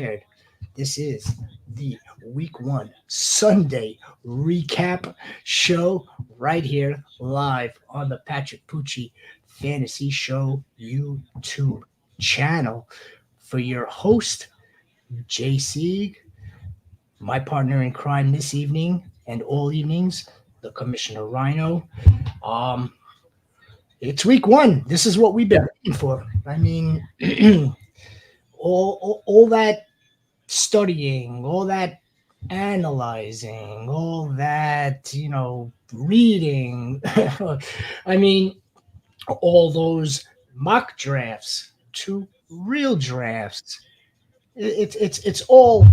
prepared. This is the week one Sunday recap show right here live on the Patrick Pucci Fantasy Show YouTube channel for your host, JC, my partner in crime this evening and all evenings, the Commissioner Rhino. Um, it's week one. This is what we've been waiting for. I mean, all that studying, all that analyzing, all that, reading. I mean, all those mock drafts to real drafts. It's all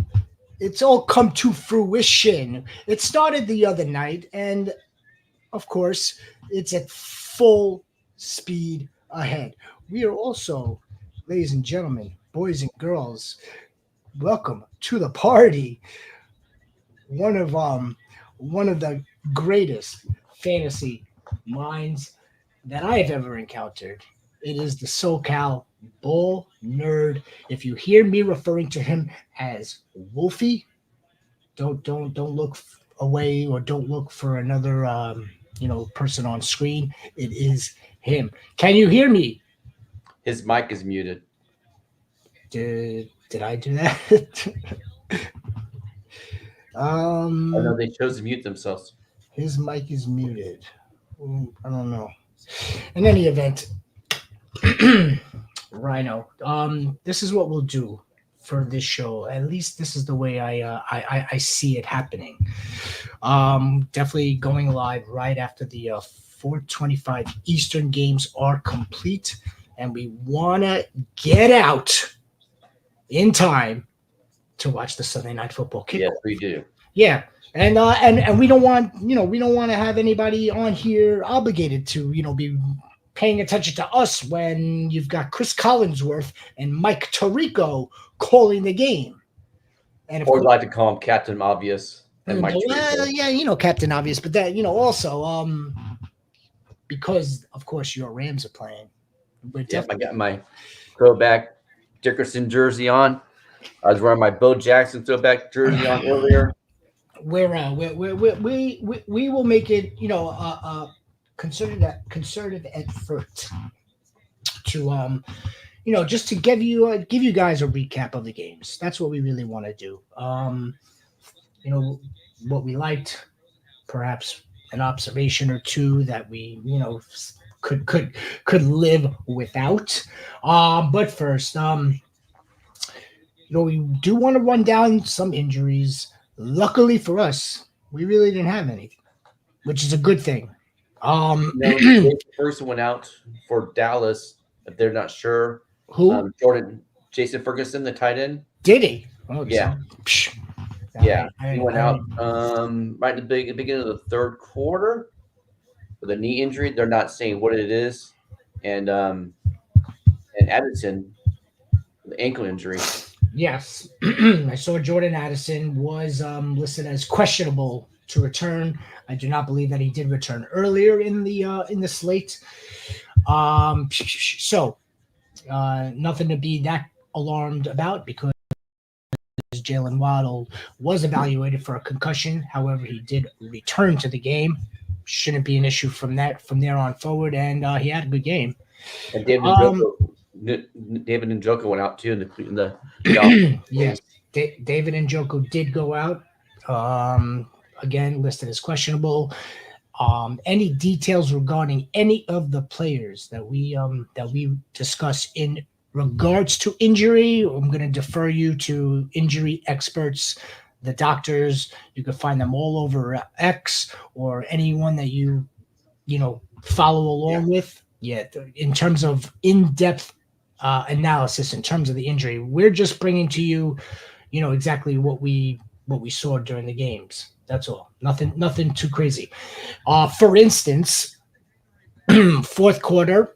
come to fruition. It started the other night, and of course, it's at full speed ahead. We are also, ladies and gentlemen, boys and girls, welcome to the party. One of the greatest fantasy minds that I have ever encountered. It is the SoCal Bull Nerd. If you hear me referring to him as Wolfie, don't look away or don't look for another person on screen. It is him. Can you hear me? His mic is muted. Did I do that? I know they chose to mute themselves. His mic is muted. I don't know. In any event, Rhino. This is what we'll do for this show. At least this is the way I see it happening. Definitely going live right after the 4:25 Eastern games are complete, and we wanna get out in time to watch the Sunday Night Football kickoff. Yes, we do. Yeah. And we don't want to have anybody on here obligated to be paying attention to us when you've got Chris Collinsworth and Mike Tirico calling the game. And Or like to call him Captain Obvious and Mike well, yeah, Captain Obvious, but that also because of course your Rams are playing. I got my throwback Dickerson jersey on. I was wearing my Bo Jackson throwback jersey on earlier. We will make it a concerted effort to just to give you guys a recap of the games. That's what we really want to do. What we liked, perhaps an observation or two that we could live without. But first, we do want to run down some injuries. Luckily for us, we really didn't have any, which is a good thing. The first one out for Dallas, if they're not sure. Who? Jason Ferguson, the tight end. Did he? Oh, yeah. He went out right at the beginning of the third quarter with a knee injury. They're not saying what it is. And Addison, the ankle injury. Yes. I saw Jordan Addison was listed as questionable to return. I do not believe that he did return earlier in the slate. So nothing to be that alarmed about because Jalen Waddle was evaluated for a concussion. However, he did return to the game. Shouldn't be an issue from there on forward, and he had a good game. And David Njoku went out too in the yes, David Njoku did go out. Again, listed as questionable. Any details regarding any of the players that we discuss in regards to injury, I'm going to defer you to injury experts, the doctors. You can find them all over X or anyone that you follow along with. Yeah, in terms of in-depth analysis in terms of the injury, we're just bringing to you, exactly what we saw during the games. That's all. Nothing too crazy. For instance, fourth quarter,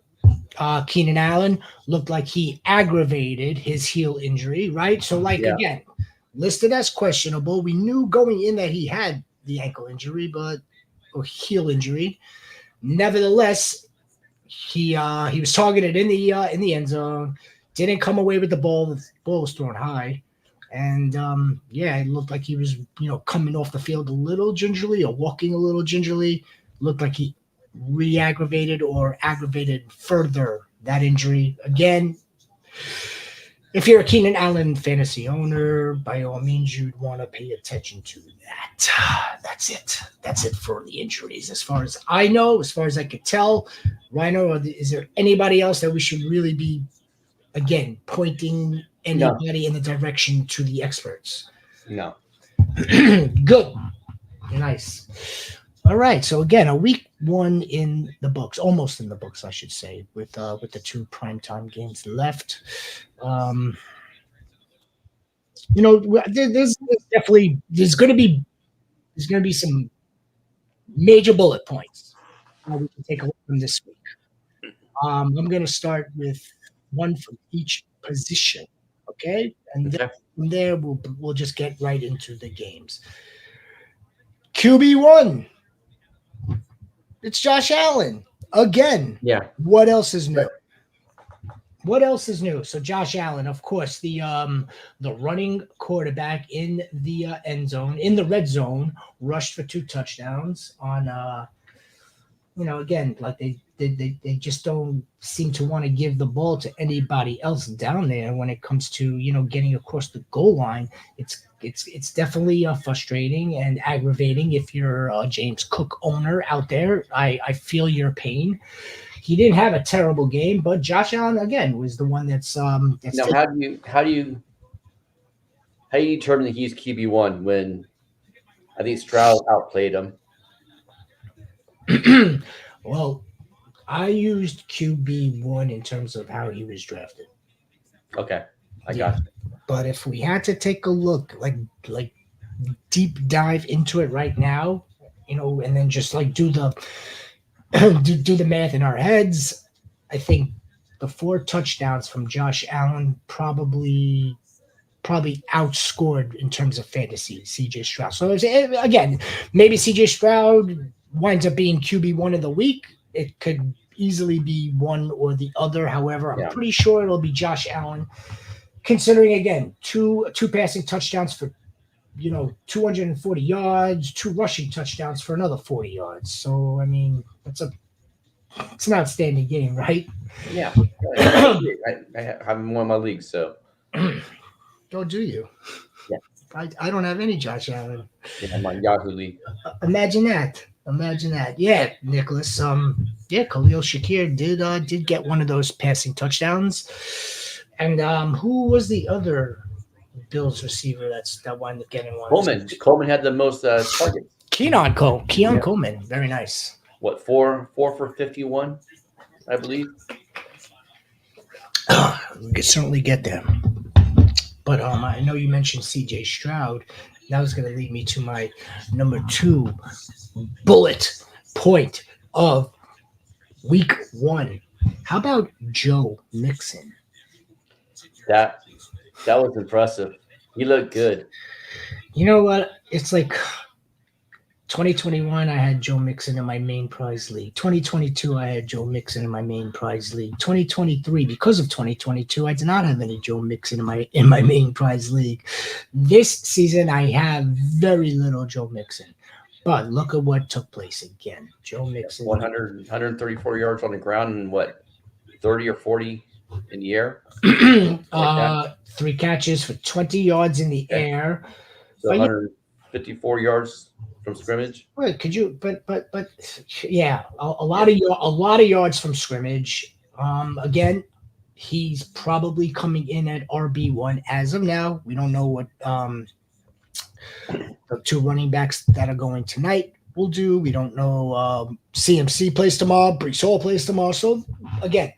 Keenan Allen looked like he aggravated his heel injury, right? So, again, listed as questionable. We knew going in that he had the ankle injury, or heel injury. Nevertheless, he was targeted in the end zone. Didn't come away with the ball. The ball was thrown high. And it looked like he was, coming off the field a little gingerly or walking a little gingerly. Looked like he re-aggravated or aggravated further that injury. Again, if you're a Keenan Allen fantasy owner, by all means, you'd want to pay attention to that. That's it. That's it for the injuries. As far as I know, as far as I could tell, Rhino, is there anybody else that we should really be, again, pointing anybody in the direction to the experts? No. Good. Nice. All right. So again, a week one in the books, almost in the books, I should say, with the two primetime games left. There's definitely there's going to be some major bullet points we can take away from this week. I'm going to start with one from each position, okay? And then from there we'll just get right into the games. QB1. It's Josh Allen again. Yeah. What else is new? What else is new? So Josh Allen, of course, the running quarterback in the end zone, in the red zone, rushed for 2 touchdowns on again, like they just don't seem to want to give the ball to anybody else down there when it comes to getting across the goal line. It's definitely frustrating and aggravating. If you're a James Cook owner out there, I feel your pain. He didn't have a terrible game, but Josh Allen again was the one that's now. How do you determine that he's QB1 when I think Stroud outplayed him? Well, I used QB1 in terms of how he was drafted. Okay, I got you. But if we had to take a look, like deep dive into it right now, and then just like do the do the math in our heads, I think the 4 touchdowns from Josh Allen probably outscored in terms of fantasy CJ Stroud. So again, maybe CJ Stroud winds up being QB1 of the week. It could easily be one or the other. However, I'm pretty sure it'll be Josh Allen, considering again two passing touchdowns for 240 yards, 2 rushing touchdowns for another 40 yards. So I mean, it's an outstanding game, right? Yeah. I have him in one of my leagues, so. Oh, do you? Yeah. I don't have any Josh Allen. Yeah, I'm on Yahoo League. Imagine that. Yeah, Nicholas. Khalil Shakir did get one of those passing touchdowns. And who was the other Bills receiver that wound up getting one? Coleman had the most targets. Keon Coleman. Very nice. What, 4 for 51, I believe? We could certainly get there. But I know you mentioned CJ Stroud. That was going to lead me to my number 2 bullet point of week 1. How about Joe Mixon? That was impressive. He looked good. You know what? It's like 2021, I had Joe Mixon in my main prize league. 2022, I had Joe Mixon in my main prize league. 2023, because of 2022, I did not have any Joe Mixon in my main prize league. This season, I have very little Joe Mixon. But look at what took place again. Joe Mixon. 134 yards on the ground and what, 30 or 40 in the air? 3 catches for 20 yards in the air. So 154 yards from scrimmage. Wait, could you? But yeah, a lot of yards from scrimmage. Again, he's probably coming in at RB1 as of now. We don't know what the 2 running backs that are going tonight will do. We don't know. CMC plays tomorrow. Brees Hall plays tomorrow. So again,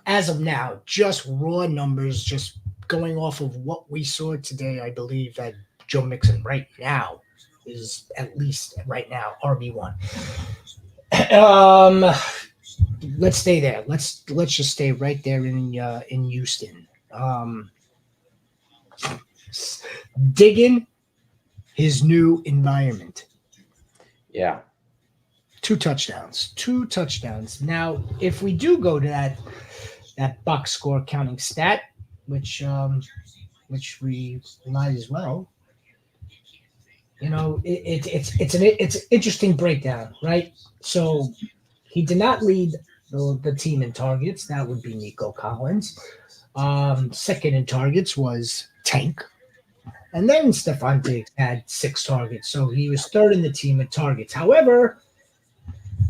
as of now, just raw numbers, just going off of what we saw today, I believe that Joe Mixon right now is at least right now RB1. Let's stay there. Let's just stay right there in Houston. Digging his new environment. Yeah. 2 touchdowns. Now, if we do go to that box score counting stat, which which we might as well. It's an interesting breakdown, right? So he did not lead the team in targets. That would be Nico Collins. Second in targets was Tank. And then Stefan Diggs had 6 targets. So he was third in the team in targets. However,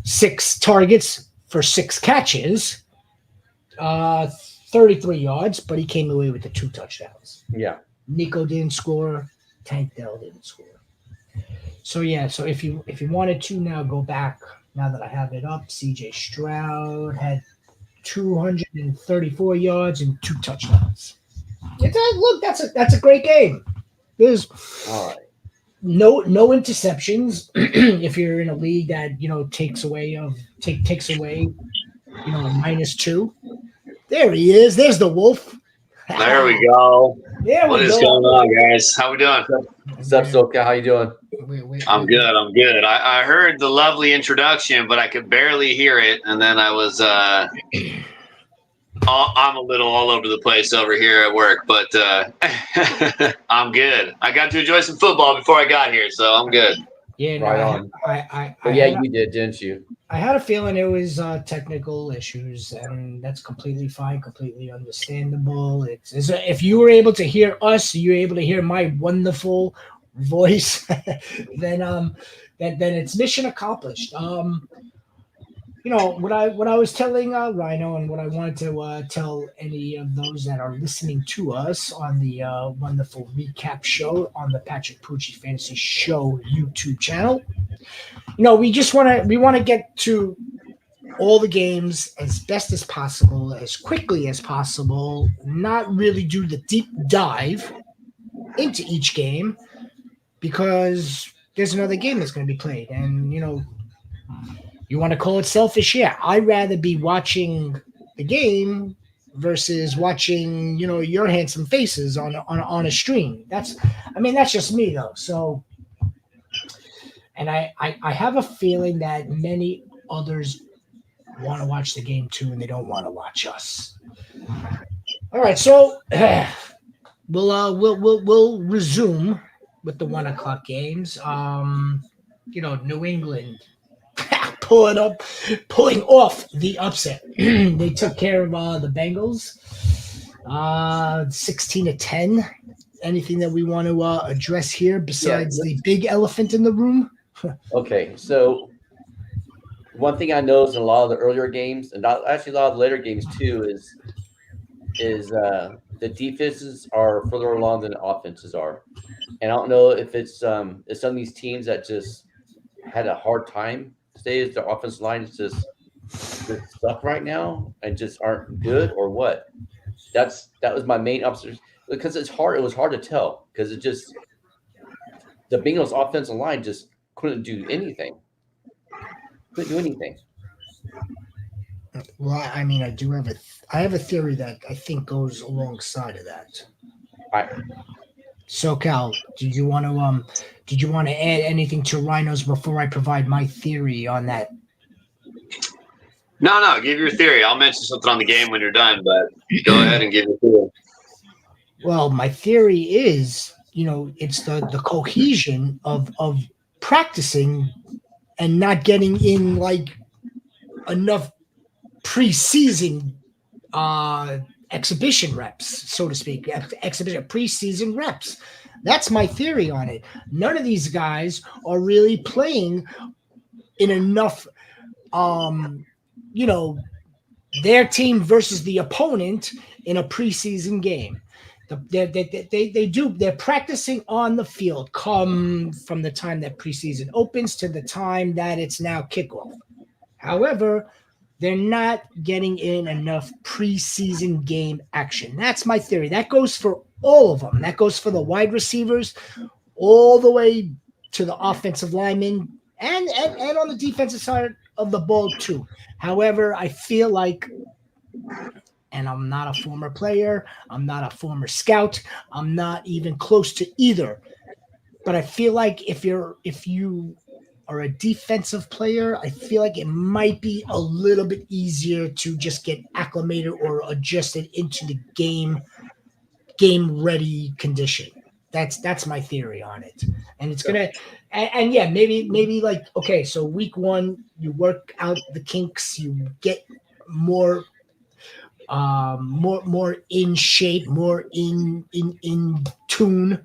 6 targets for 6 catches, 33 yards, but he came away with the 2 touchdowns. Yeah. Nico didn't score. Tank Dell didn't score. So if you wanted to now go back, now that I have it up, CJ Stroud had 234 yards and 2 touchdowns. Look, that's a great game. There's all right. No interceptions. If you're in a league that takes away a -2. There he is. There's the Wolf. There we go. What is going on, guys? How we doing? What's up, Soka? How you doing? I'm good. I'm good. I heard the lovely introduction, but I could barely hear it, and then I was I'm a little all over the place over here at work, but I'm good. I got to enjoy some football before I got here, so I'm good. Yeah, right on. You did, didn't you? I had a feeling it was technical issues, and that's completely fine, completely understandable. It's if you were able to hear us, you were able to hear my wonderful voice, then it's mission accomplished. What I was telling Rhino, and what I wanted to tell any of those that are listening to us on the wonderful recap show on the Patrick Pucci Fantasy Show YouTube channel. We want to get to all the games as best as possible, as quickly as possible, not really do the deep dive into each game, because there's another game that's going to be played. And, you want to call it selfish? Yeah. I'd rather be watching the game versus watching, your handsome faces on a stream. That's just me, though. So, and I have a feeling that many others want to watch the game too, and they don't want to watch us. All right. So we'll resume with the 1:00 games. New England pulling off the upset. They took care of the Bengals, 16-10. Anything that we want to address here besides the big elephant in the room? Okay, so one thing I noticed in a lot of the earlier games, and actually a lot of the later games too, is the defenses are further along than the offenses are. And I don't know if it's some of these teams that just had a hard time today, is the offensive line is just stuck right now and just aren't good, or what. That was my main observation, because it was hard to tell, because the Bengals offensive line just couldn't do anything. Well, I have a theory that I think goes alongside of that. All right. So, Cal, did you want to add anything to Rhinos before I provide my theory on that? No, give your theory. I'll mention something on the game when you're done, but go ahead and give your theory. Well, my theory is, it's the cohesion of practicing and not getting in like enough preseason exhibition reps, so to speak, preseason reps. That's my theory on it. None of these guys are really playing in enough, their team versus the opponent in a preseason game. They're practicing on the field come from the time that preseason opens to the time that it's now kickoff. However, they're not getting in enough preseason game action. That's my theory. That goes for all of them. That goes for the wide receivers all the way to the offensive linemen and on the defensive side of the ball too. However, I feel like, and I'm not a former player, I'm not a former scout, I'm not even close to either, but I feel like if you are a defensive player, I feel like it might be a little bit easier to just get acclimated or adjusted into the game game ready condition. That's my theory on it. And it's gonna and yeah, maybe like, okay, so week 1 you work out the kinks, you get more more in shape, more in tune.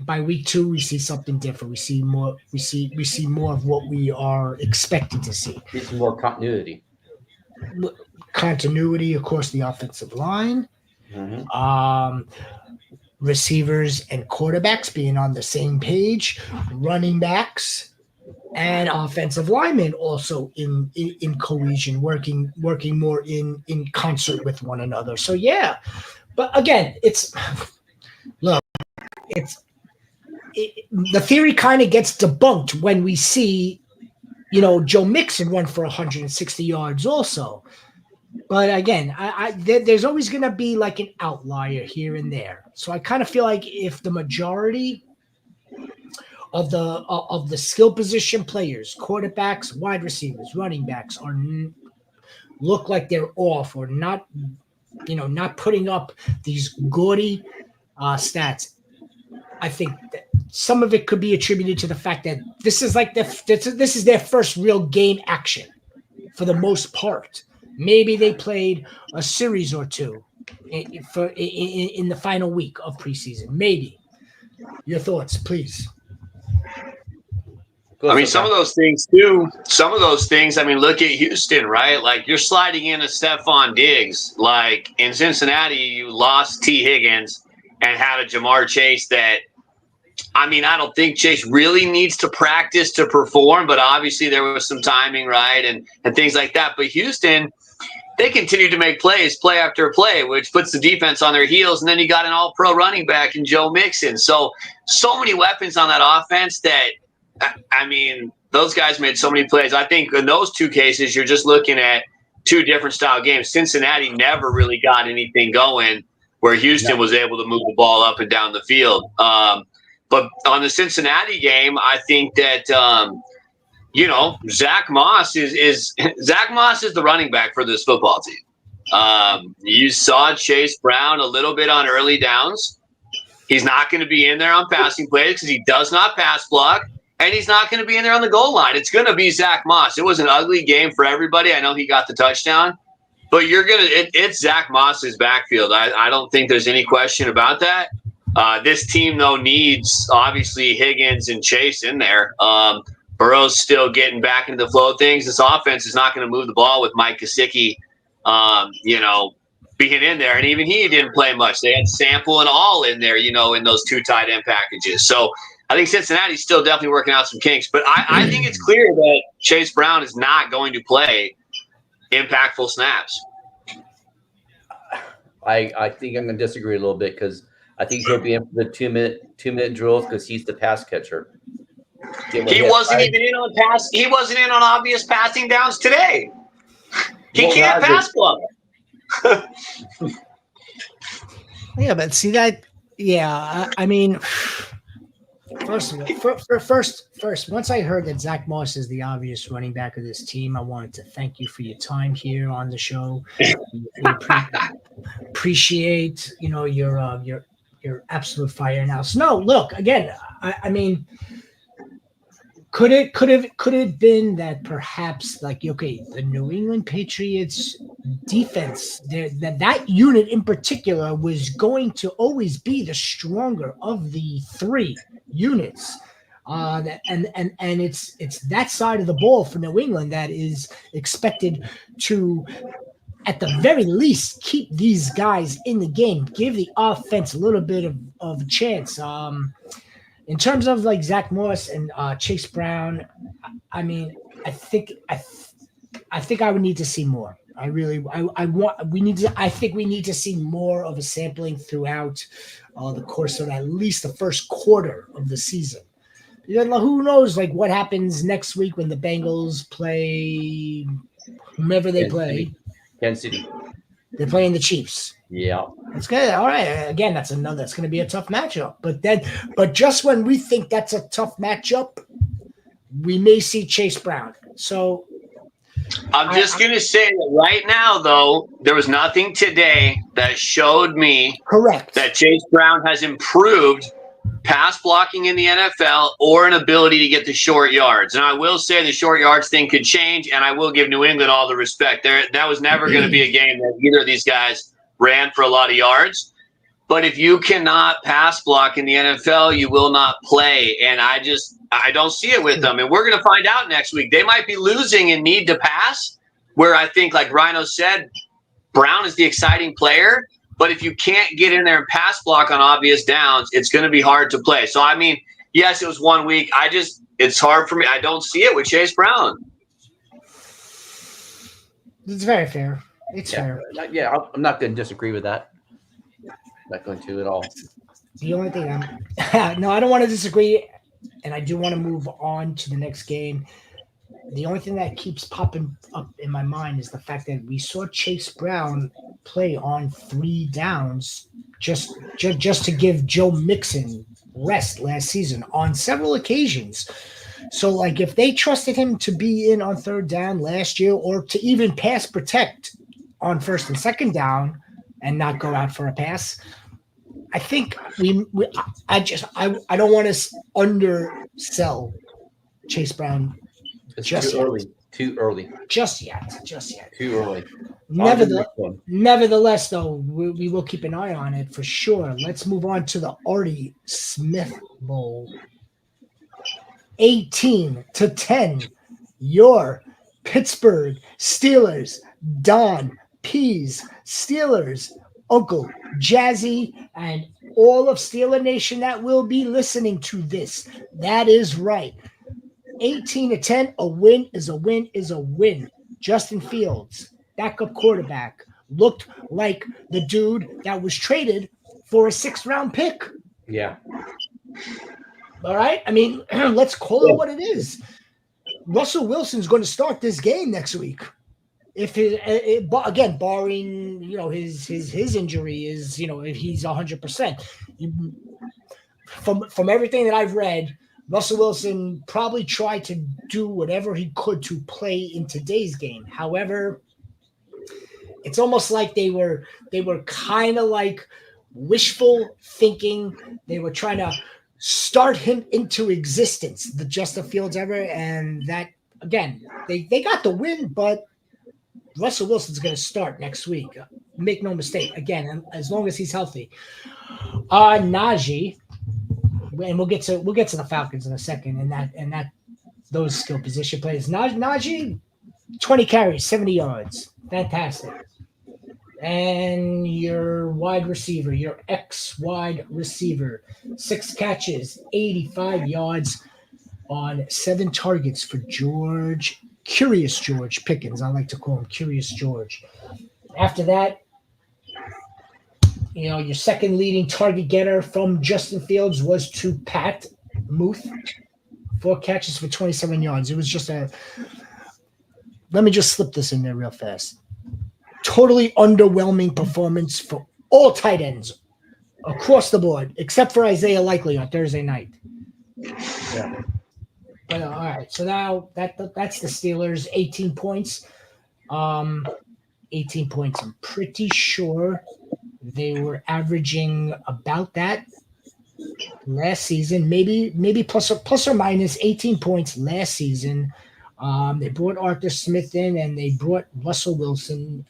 By week 2 we see something different. We see more of what we are expecting to see. Need some more continuity. Continuity, of course, the offensive line, Mm-hmm. Receivers and quarterbacks being on the same page, running backs and offensive linemen also in cohesion, working more in concert with one another. So yeah, but again, the theory kind of gets debunked when we see, Joe Mixon run for 160 yards also. But again, there's always going to be like an outlier here and there. So I kind of feel like if the majority of the skill position players, quarterbacks, wide receivers, running backs, look like they're off or not, not putting up these gaudy stats, I think that some of it could be attributed to the fact that this is like this is their first real game action for the most part. Maybe they played a series or two in the final week of preseason. Maybe. Your thoughts, please. I mean, some of those things too. Some of those things. I mean, look at Houston, right? Like you're sliding in a Stephon Diggs. Like in Cincinnati, you lost T. Higgins and had a Jamar Chase that. I mean, I don't think Chase really needs to practice to perform, but obviously there was some timing, right, and things like that. But Houston, they continued to make plays, play after play, which puts the defense on their heels. And then you got an all-pro running back in Joe Mixon. So many weapons on that offense that, I mean, those guys made so many plays. I think in those two cases, you're just looking at two different style games. Cincinnati never really got anything going where Houston was able to move the ball up and down the field. But on the Cincinnati game, I think that Zach Moss is the running back for this football team. You saw Chase Brown a little bit on early downs. He's not going to be in there on passing plays because he does not pass block, and he's not going to be in there on the goal line. It's going to be Zach Moss. It was an ugly game for everybody. I know he got the touchdown, but it's Zach Moss's backfield. I don't think there's any question about that. This team, though, needs, obviously, Higgins and Chase in there. Burrow's still getting back into the flow of things. This offense is not going to move the ball with Mike Gesicki, being in there. And even he didn't play much. They had Sample and All in there, in those two tight end packages. So I think Cincinnati's still definitely working out some kinks. But I think it's clear that Chase Brown is not going to play impactful snaps. I think I'm going to disagree a little bit because I think he'll be in for the two-minute drills because he's the pass catcher. He wasn't even in on pass. He wasn't in on obvious passing downs today. He can't pass block. Yeah, but see that? Yeah, I mean, first, once I heard that Zach Moss is the obvious running back of this team, I wanted to thank you for your time here on the show. We appreciate, your absolute fire analysis. No, look, again, I mean, could it have been that perhaps the New England Patriots defense, that unit in particular was going to always be the stronger of the three units, and it's that side of the ball for New England that is expected to, at the very least, keep these guys in the game, give the offense a little bit of a chance. In terms of Zach Moss and Chase Brown, I mean, I think I would need to see more. I think we need to see more of a sampling throughout the course of at least the first quarter of the season. Who knows, what happens next week when the Bengals play whomever they play. Kansas City. They're playing the Chiefs. Yeah. That's good. All right. Again, that's going to be a tough matchup. But just when we think that's a tough matchup, we may see Chase Brown. So I'm just going to say that right now, though, there was nothing today that showed me Correct. that Chase Brown has improved pass blocking in the NFL or an ability to get the short yards. And I will say the short yards thing could change, and I will give New England all the respect. That was never going to be a game that either of these guys ran for a lot of yards. But if you cannot pass block in the NFL, you will not play. And I don't see it with them. And we're going to find out next week. They might be losing and need to pass, where I think, like Rhino said, Brown is the exciting player. But if you can't get in there and pass block on obvious downs, it's going to be hard to play. So, I mean, yes, it was 1 week. It's hard for me. I don't see it with Chase Brown. It's very fair. It's fair. Yeah, I'm not going to disagree with that. Not going to at all. The only thing no, I don't want to disagree, and I do want to move on to the next game. The only thing that keeps popping up in my mind is the fact that we saw Chase Brown play on 3 downs just to give Joe Mixon rest last season on several occasions. So, like, if they trusted him to be in on 3rd down last year, or to even pass protect on 1st and 2nd down and not go out for a pass, I think I don't want to undersell Chase Brown. It's too early. Just yet. Too early. Nevertheless, though, we will keep an eye on it for sure. Let's move on to the Artie Smith Bowl. 18-10, your Pittsburgh Steelers, Don Pease Steelers, Uncle Jazzy, and all of Steeler Nation that will be listening to this. That is right. 18-10, a win is a win is a win. Justin Fields, backup quarterback, looked like the dude that was traded for a 6th-round pick. Yeah. All right? I mean, let's call it what it is. Russell Wilson's going to start this game next week. Again, barring, his injury is, if he's 100%. From everything that I've read, Russell Wilson probably tried to do whatever he could to play in today's game. However, it's almost like they were kind of like wishful thinking. They were trying to start him into existence, the Justin Fields ever, and that, again, they got the win, but Russell Wilson's going to start next week. Make no mistake. Again, as long as he's healthy. Najee, and we'll get to the Falcons in a second, and that those skill position players. Najee, 20 carries, 70 yards, fantastic. And your wide receiver, your ex-wide receiver, 6 catches, 85 yards on 7 targets for Curious George Pickens. I like to call him Curious George. After that, your second leading target getter from Justin Fields was to Pat Muth, 4 catches for 27 yards. It was just let me just slip this in there real fast. Totally underwhelming performance for all tight ends across the board, except for Isaiah Likely on Thursday night. Yeah. But all right, so now that's the Steelers, 18 points. 18 points. I'm pretty sure they were averaging about that last season, maybe plus or minus 18 points last season. They brought Arthur Smith in, and they brought Russell Wilson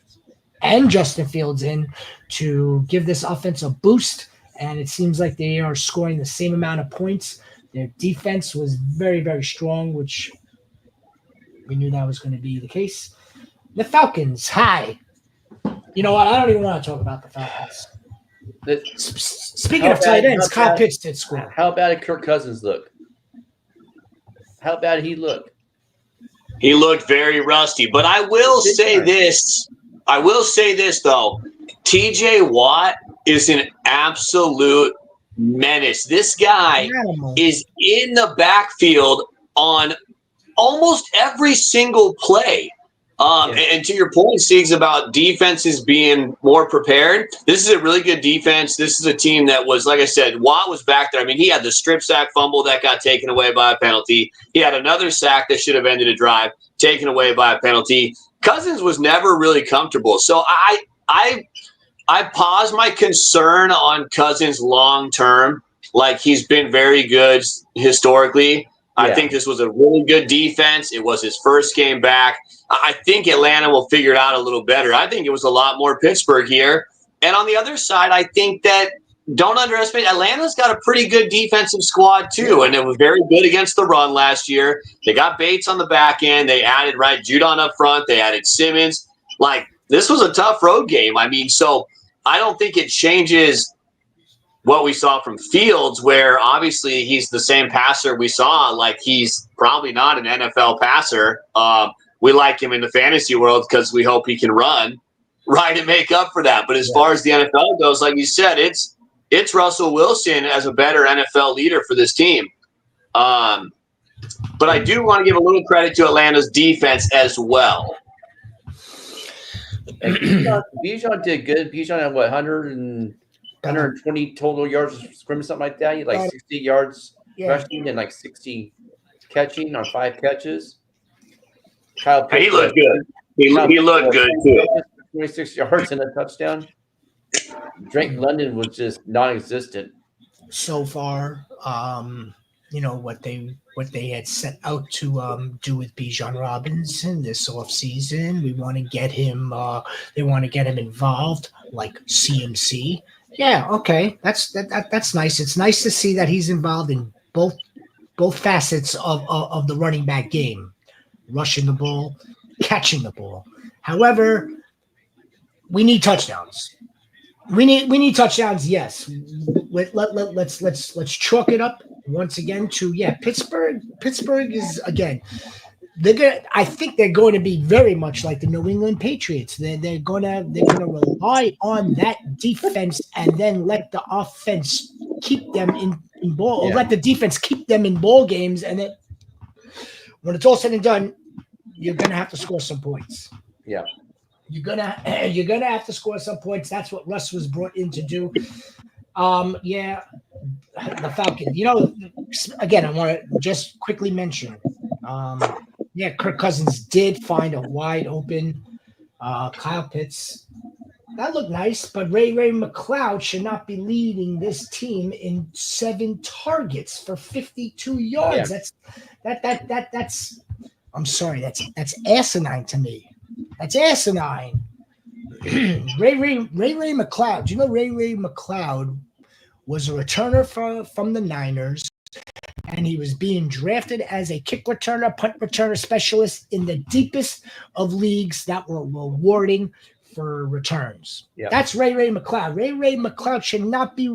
and Justin Fields in to give this offense a boost, and it seems like they are scoring the same amount of points. Their defense was very, very strong, which we knew that was going to be the case. The Falcons, hi. You know what? I don't even want to talk about the Falcons. Speaking of tight ends, Kyle Pitts did score. How bad did Kirk Cousins look? How bad did he look? He looked very rusty. But I will say this. I will say this, though. T.J. Watt is an absolute menace. This guy is in the backfield on almost every single play. And to your point, Siegs, about defenses being more prepared, this is a really good defense. This is a team that was, like I said, Watt was back there. I mean, he had the strip sack fumble that got taken away by a penalty. He had another sack that should have ended a drive, taken away by a penalty. Cousins was never really comfortable. So I pause my concern on Cousins long term. Like, he's been very good historically. Yeah. I think this was a really good defense. It was his first game back. I think Atlanta will figure it out a little better. I think it was a lot more Pittsburgh here. And on the other side, I think that don't underestimate Atlanta's got a pretty good defensive squad too, and it was very good against the run last year. They got Bates on the back end. They added Judon up front. They added Simmons. Like, this was a tough road game. I mean, so I don't think it changes what we saw from Fields, where obviously he's the same passer we saw. Like, he's probably not an NFL passer. We like him in the fantasy world because we hope he can run, right, and make up for that. But as far as the NFL goes, like you said, it's Russell Wilson as a better NFL leader for this team. But I do want to give a little credit to Atlanta's defense as well. And Bijan did good. Bijan had 120 total yards of scrimmage, something like that. He had like 60 yards rushing and like 60 catching on 5 catches. Kyle Pitts, he looked good. He looked good too. 26 yards and a touchdown. Drake London was just non-existent so far. What they had set out to do with Bijan Robinson this offseason. We want to get him. They want to get him involved, like CMC. Yeah, okay, that's nice. It's nice to see that he's involved in both facets of the running back game, rushing the ball, catching the ball. However, we need touchdowns. We need touchdowns. Yes, let's chalk it up once again to Pittsburgh. Pittsburgh is, again, I think they're going to be very much like the New England Patriots. They're gonna rely on that defense and then let the offense keep them in ball, or let the defense keep them in ball games. And then when it's all said and done, you're gonna have to score some points. Yeah. You're gonna have to score some points. That's what Russ was brought in to do. The Falcons. Again, I want to just quickly mention. Kirk Cousins did find a wide open Kyle Pitts. That looked nice, but Ray McCloud should not be leading this team in 7 targets for 52 yards. Yeah. That's I'm sorry, that's asinine to me. That's asinine. Ray McCloud. Do you know Ray McCloud was a returner from the Niners, and he was being drafted as a kick returner, punt returner specialist in the deepest of leagues that were rewarding for returns. Yeah. That's Ray McCloud. Ray McCloud should not be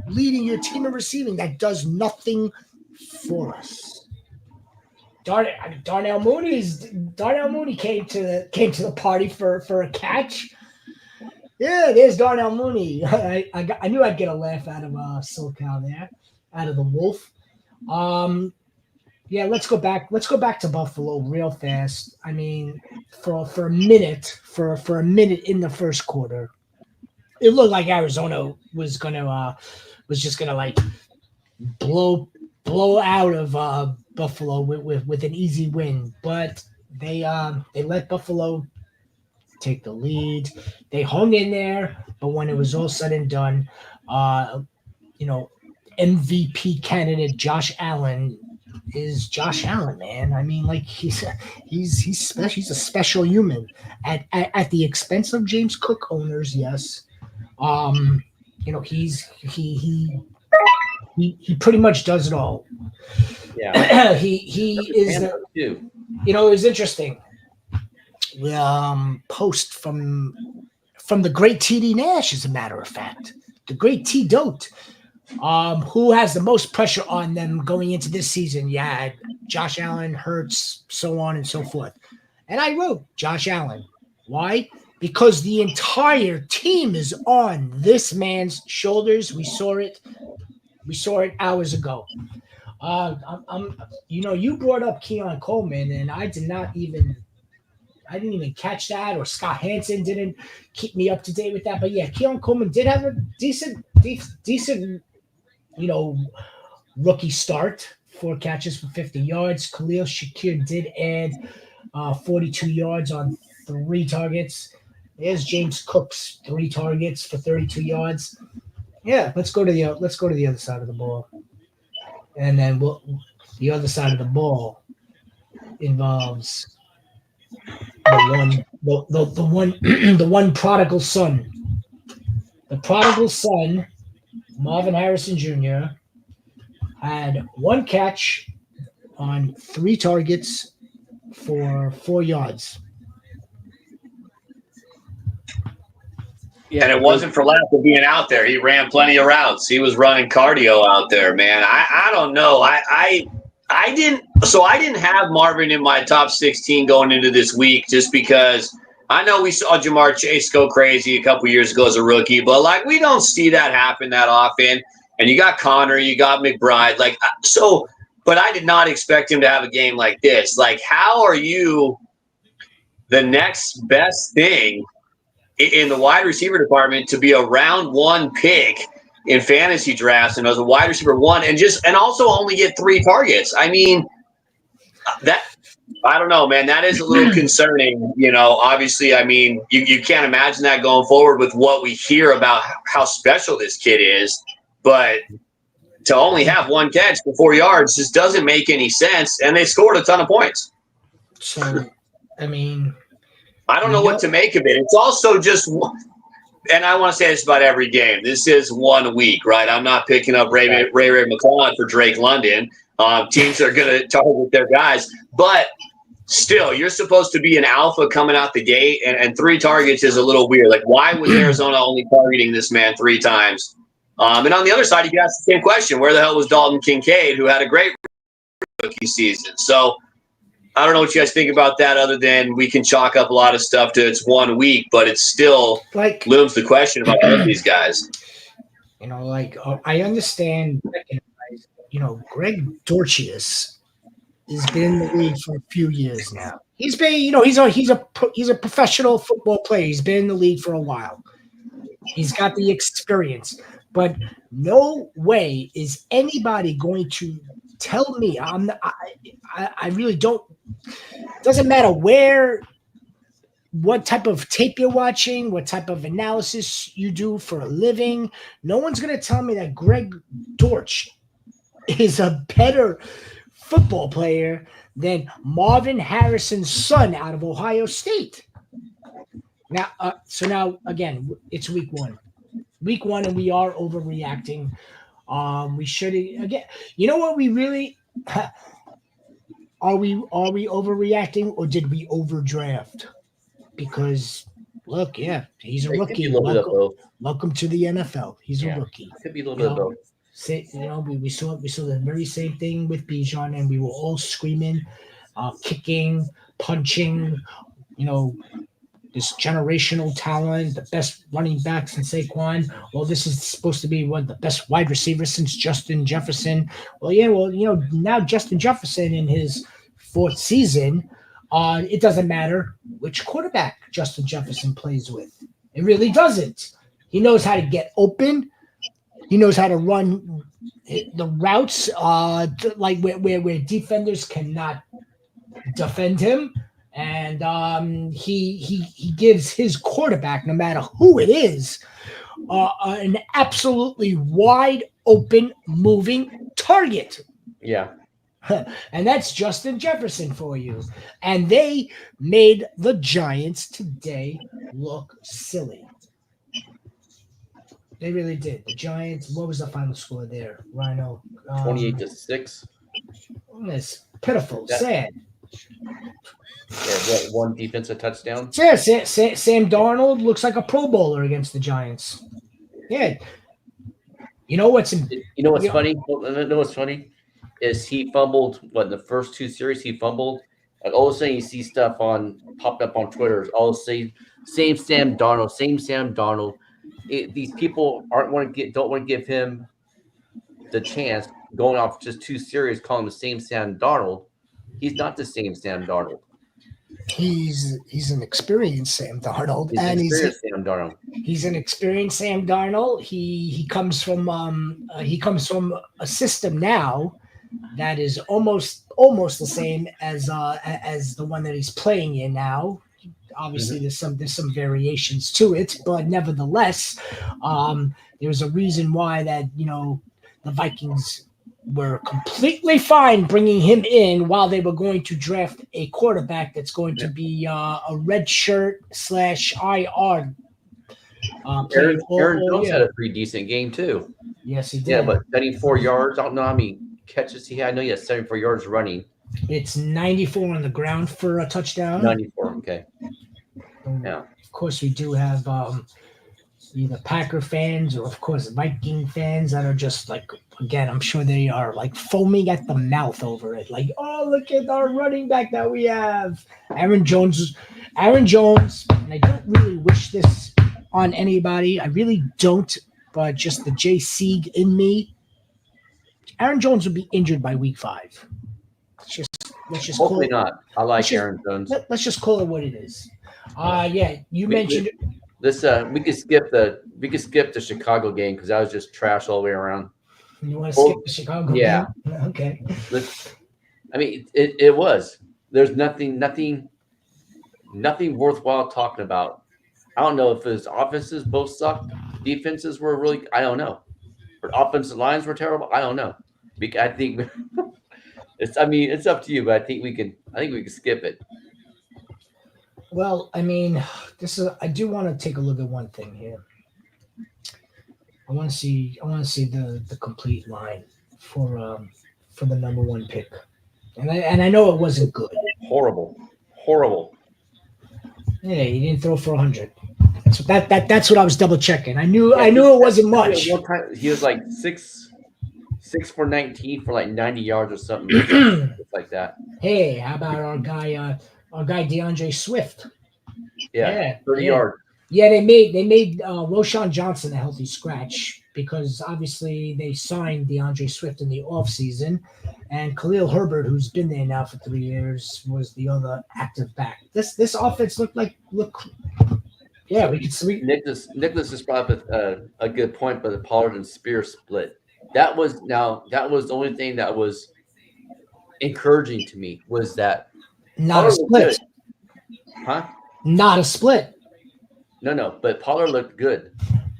leading your team in receiving. That does nothing for us. Darnell Mooney came to the party for a catch. Yeah, there's Darnell Mooney. I knew I'd get a laugh out of SoCal there, out of the Wolf. Let's go back to Buffalo real fast. I mean, for a minute in the first quarter, it looked like Arizona was just gonna like blow out of Buffalo with an easy win, but they let Buffalo take the lead. They hung in there, but when it was all said and done, MVP candidate Josh Allen is Josh Allen, man. I mean, like, he's special. He's a special human at the expense of James Cook owners. Yes, he pretty much does it all. Yeah, he is. It was interesting. Post from the great TD Nash, as a matter of fact, the great T Dote. Who has the most pressure on them going into this season? Yeah, Josh Allen, Hurts, so on and so forth. And I wrote Josh Allen. Why? Because the entire team is on this man's shoulders. We saw it hours ago. You brought up Keon Coleman, and I didn't even catch that, or Scott Hansen didn't keep me up to date with that. But yeah, Keon Coleman did have a decent, rookie start. 4 catches for 50 yards. Khalil Shakir did add 42 yards on 3 targets. There's James Cook's 3 targets for 32 yards. Yeah, let's go to the other side of the ball, and then the other side of the ball involves the one the one prodigal son. The prodigal son, Marvin Harrison Jr., had 1 catch on 3 targets for 4 yards. Yeah, and it wasn't for lack of being out there. He ran plenty of routes. He was running cardio out there, man. I don't know. I didn't have Marvin in my top 16 going into this week just because I know we saw Jamar Chase go crazy a couple years ago as a rookie, but like we don't see that happen that often. And you got Connor, you got McBride, but I did not expect him to have a game like this. Like, how are you the next best thing in the wide receiver department to be a round 1 pick in fantasy drafts and as a wide receiver 1 and also only get 3 targets? I mean, that I don't know, man. That is a little concerning. Obviously, I mean, you can't imagine that going forward with what we hear about how special this kid is. But to only have 1 catch for 4 yards just doesn't make any sense. And they scored a ton of points. So, I mean, I don't know what to make of it. It's also just, and I want to say this about every game. This is 1 week, right? I'm not picking up Ray McClellan for Drake London. Teams are going to target their guys. But still, you're supposed to be an alpha coming out the gate, and 3 targets is a little weird. Like, why was Arizona only targeting this man 3 times? And on the other side, you can ask the same question. Where the hell was Dalton Kincaid, who had a great rookie season? So I don't know what you guys think about that other than we can chalk up a lot of stuff to it's 1 week, but it still looms the question about all of these guys. I understand, Greg Dortchius has been in the league for a few years now. He's been, he's a professional football player. He's been in the league for a while. He's got the experience. But no way is anybody going to tell me I really don't. Doesn't matter what type of tape you're watching, what type of analysis you do for a living. No one's going to tell me that Greg Dortch is a better football player than Marvin Harrison's son out of Ohio State. Now, again, it's week 1. Week 1, and we are overreacting. We should again. You know what? We really are we overreacting, or did we overdraft? Because look, he's a rookie. Welcome to the NFL. He's a rookie. Could be a little bit of both. We saw the very same thing with Bijan, and we were all screaming, kicking, punching. This generational talent, the best running back since Saquon. Well, this is supposed to be one of the best wide receivers since Justin Jefferson. Now Justin Jefferson in his 4th season, it doesn't matter which quarterback Justin Jefferson plays with. It really doesn't. He knows how to get open. He knows how to run the routes where defenders cannot defend him. And he gives his quarterback, no matter who it is, an absolutely wide open moving target. Yeah. And that's Justin Jefferson for you. And they made the Giants today look silly. They really did. The Giants, what was the final score there, Rhino? 28-6. It's pitiful, sad. Yeah, 1 defensive touchdown. Yeah, Sam Darnold looks like a Pro Bowler against the Giants. Yeah. You know what's funny? You know what's funny is he fumbled. In the first 2 series he fumbled. Like all of a sudden you see stuff popped up on Twitter. All say same Sam Darnold. These people don't want to give him the chance going off just 2 series, calling him the same Sam Darnold. He's not the same Sam Darnold. He's an experienced Sam Darnold, He's an experienced Sam Darnold. He comes from a system now that is almost the same as the one that he's playing in now. Obviously, there's some variations to it, but nevertheless, there's a reason why that the Vikings were completely fine bringing him in while they were going to draft a quarterback that's going to be a red shirt / IR. Aaron Jones had a pretty decent game too. Yes, he did. Yeah, but 74 yards. I don't know how many catches he had. I know he had 74 yards running. It's 94 on the ground for a touchdown. 94. Okay. Yeah. Of course, we do have either Packer fans or, of course, Viking fans that are just like, again, I'm sure they are like foaming at the mouth over it. Like, oh, look at our running back that we have. Aaron Jones. And I don't really wish this on anybody. I really don't. But just the J. Sieg in me. Aaron Jones would be injured by week 5. Let's just Hopefully call it, not. I like Aaron Jones. Let's just call it what it is. You mentioned this. We could skip the Chicago game because that was just trash all the way around. You want to skip the Chicago game? Okay. I mean, it was. There's nothing worthwhile talking about. I don't know if his offenses both sucked. Defenses were really. I don't know. Or offensive lines were terrible. I don't know. I think it's up to you, but I think we can skip it. Well, I mean, I do want to take a look at one thing here. I want to see the complete line for the number 1 pick, and I know it wasn't good. Horrible. Yeah, he didn't throw for 100. That's what I was double checking. I knew it wasn't much. He was like 6 for 19 for like 90 yards or something like that. Hey, how about our guy DeAndre Swift? Yeah, 30 yards. Yeah, they made Roshan Johnson a healthy scratch because obviously they signed DeAndre Swift in the offseason, and Khalil Herbert, who's been there now for 3 years, was the other active back. This offense looked. Yeah, we could see. Nicholas just brought up a good point, but the Pollard and Spears split. That was the only thing that was encouraging to me was that not a split. Huh? Not a split. No, but Pollard looked good.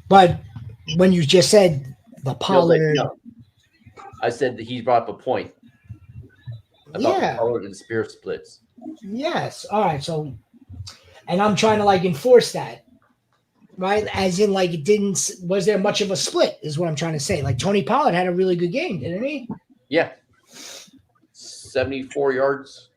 But when you just said the Pollard, I said that he brought up a point about the Pollard and Spears splits. Yes. All right. So, and I'm trying to enforce that, right? As in, was there much of a split? Is what I'm trying to say. Like Tony Pollard had a really good game, didn't he? Yeah. 74 yards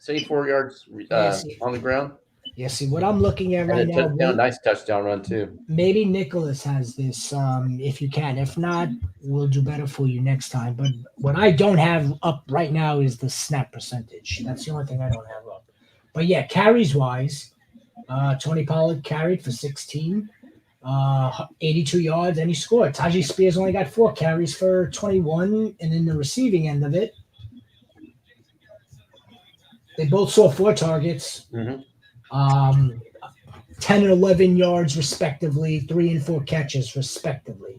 on the ground. Yeah, see what I'm looking at right now. Nice touchdown run too. Maybe Nicholas has this. If you can, if not, we'll do better for you next time. But what I don't have up right now is the snap percentage. That's the only thing I don't have up. But yeah, carries wise, Tony Pollard carried for 16, 82 yards, and he scored. Tajay Spears only got 4 carries for 21, and in the receiving end of it, they both saw 4 targets. Mm-hmm. 10 and 11 yards respectively, 3 and 4 catches respectively.